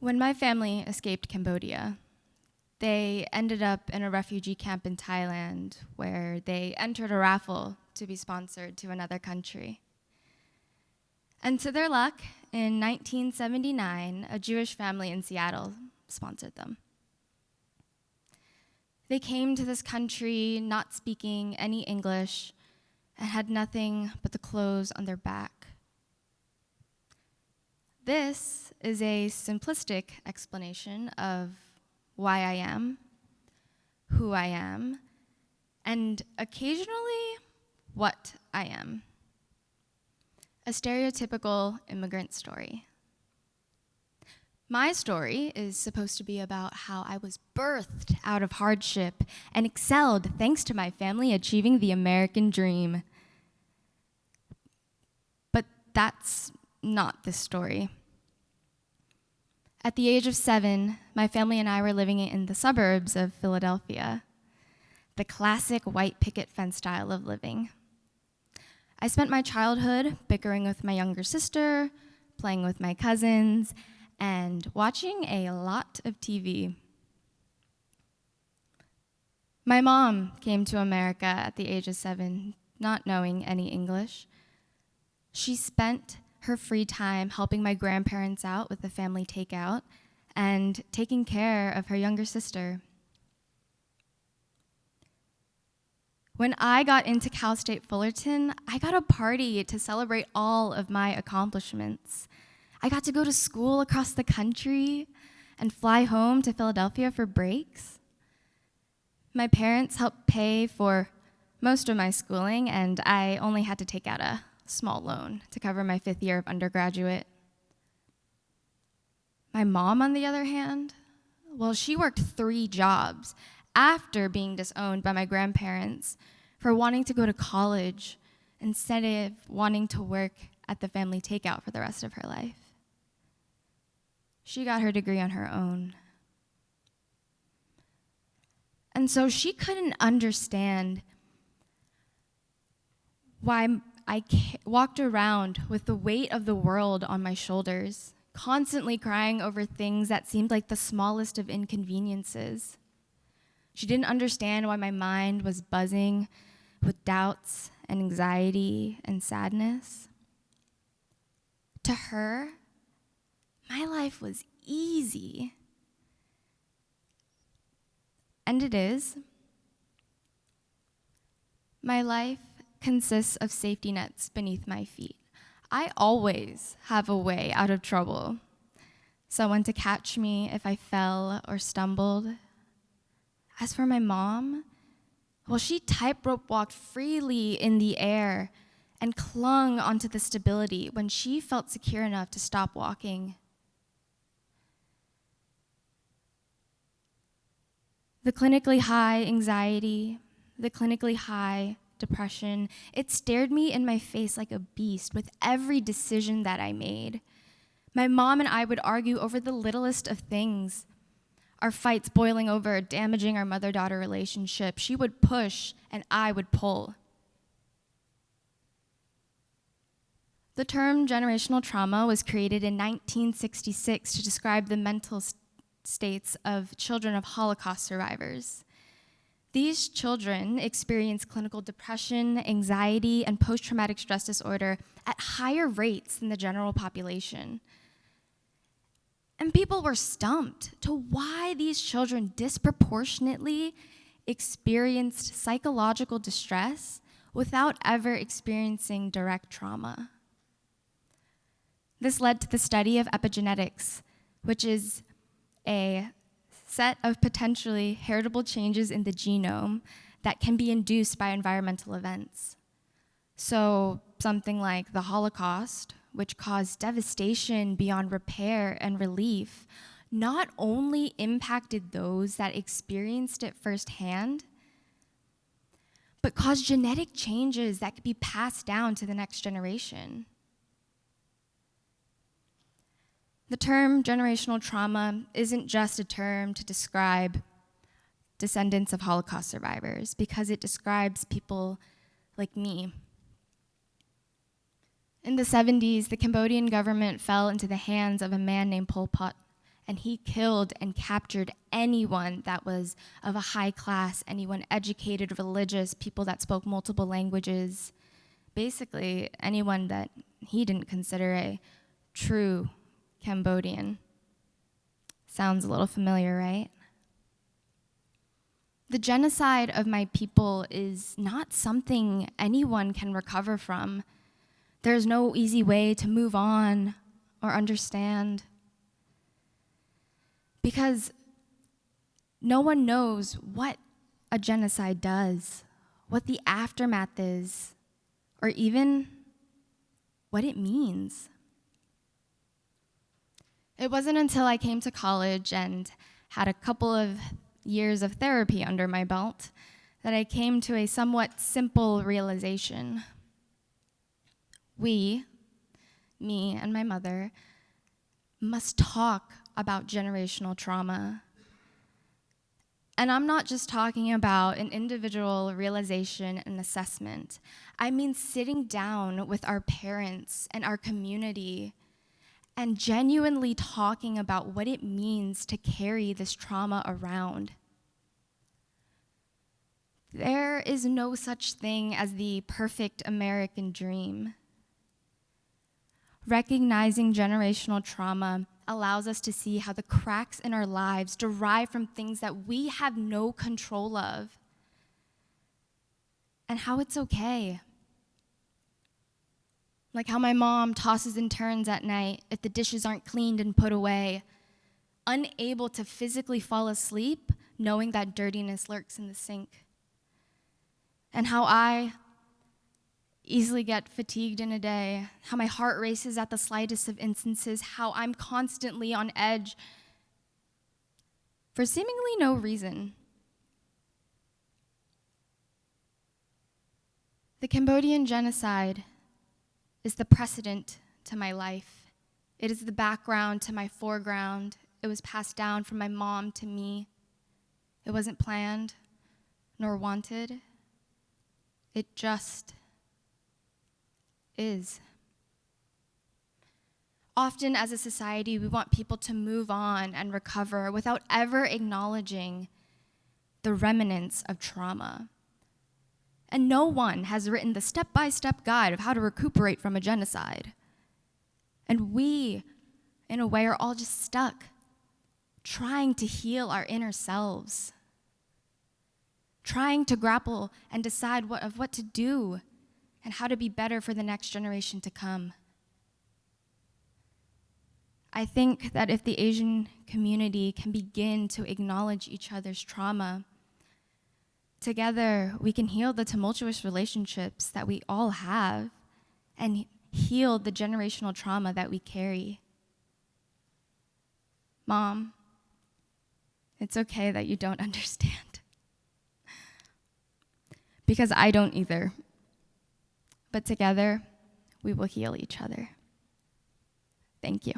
When my family escaped Cambodia, they ended up in a refugee camp in Thailand where they entered a raffle to be sponsored to another country. And to their luck, in 1979, a Jewish family in Seattle sponsored them. They came to this country not speaking any English and had nothing but the clothes on their back. This is a simplistic explanation of why I am, who I am, and occasionally what I am. A stereotypical immigrant story. My story is supposed to be about how I was birthed out of hardship and excelled thanks to my family achieving the American dream. But that's not this story. At the age of 7, my family and I were living in the suburbs of Philadelphia, the classic white picket fence style of living. I spent my childhood bickering with my younger sister, playing with my cousins, and watching a lot of TV. My mom came to America at the age of 7, not knowing any English. She spent her free time helping my grandparents out with the family takeout and taking care of her younger sister. When I got into Cal State Fullerton, I got a party to celebrate all of my accomplishments. I got to go to school across the country and fly home to Philadelphia for breaks. My parents helped pay for most of my schooling, and I only had to take out a small loan to cover my 5th year of undergraduate. My mom, on the other hand, well, she worked 3 jobs after being disowned by my grandparents for wanting to go to college instead of wanting to work at the family takeout for the rest of her life. She got her degree on her own. And so she couldn't understand why I walked around with the weight of the world on my shoulders, constantly crying over things that seemed like the smallest of inconveniences. She didn't understand why my mind was buzzing with doubts and anxiety and sadness. To her, my life was easy. And it is. My life consists of safety nets beneath my feet. I always have a way out of trouble. Someone to catch me if I fell or stumbled. As for my mom, well, she tightrope walked freely in the air and clung onto the stability when she felt secure enough to stop walking. The clinically high anxiety, the clinically high depression, it stared me in my face like a beast with every decision that I made. My mom and I would argue over the littlest of things. Our fights boiling over, damaging our mother-daughter relationship. She would push and I would pull. The term generational trauma was created in 1966 to describe the mental states of children of Holocaust survivors. These children experience clinical depression, anxiety, and post-traumatic stress disorder at higher rates than the general population. And people were stumped to why these children disproportionately experienced psychological distress without ever experiencing direct trauma. This led to the study of epigenetics, which is a set of potentially heritable changes in the genome that can be induced by environmental events. So something like the Holocaust, which caused devastation beyond repair and relief, not only impacted those that experienced it firsthand, but caused genetic changes that could be passed down to the next generation. The term generational trauma isn't just a term to describe descendants of Holocaust survivors, because it describes people like me. In the 70s, the Cambodian government fell into the hands of a man named Pol Pot, and he killed and captured anyone that was of a high class, anyone educated, religious, people that spoke multiple languages, basically anyone that he didn't consider a true Cambodian. Sounds a little familiar, right? The genocide of my people is not something anyone can recover from. There's no easy way to move on or understand, because no one knows what a genocide does, what the aftermath is, or even what it means. It wasn't until I came to college and had a couple of years of therapy under my belt that I came to a somewhat simple realization. We, me and my mother, must talk about generational trauma. And I'm not just talking about an individual realization and assessment. I mean sitting down with our parents and our community and genuinely talking about what it means to carry this trauma around. There is no such thing as the perfect American dream. Recognizing generational trauma allows us to see how the cracks in our lives derive from things that we have no control of, and how it's okay. Like how my mom tosses and turns at night if the dishes aren't cleaned and put away, unable to physically fall asleep knowing that dirtiness lurks in the sink. And how I easily get fatigued in a day, how my heart races at the slightest of instances, how I'm constantly on edge for seemingly no reason. The Cambodian genocide is the precedent to my life. It is the background to my foreground. It was passed down from my mom to me. It wasn't planned nor wanted. It just is. Often as a society, we want people to move on and recover without ever acknowledging the remnants of trauma. And no one has written the step-by-step guide of how to recuperate from a genocide. And we, in a way, are all just stuck, trying to heal our inner selves, trying to grapple and decide what to do and how to be better for the next generation to come. I think that if the Asian community can begin to acknowledge each other's trauma, together we can heal the tumultuous relationships that we all have and heal the generational trauma that we carry. Mom, it's okay that you don't understand, because I don't either. But together, we will heal each other. Thank you.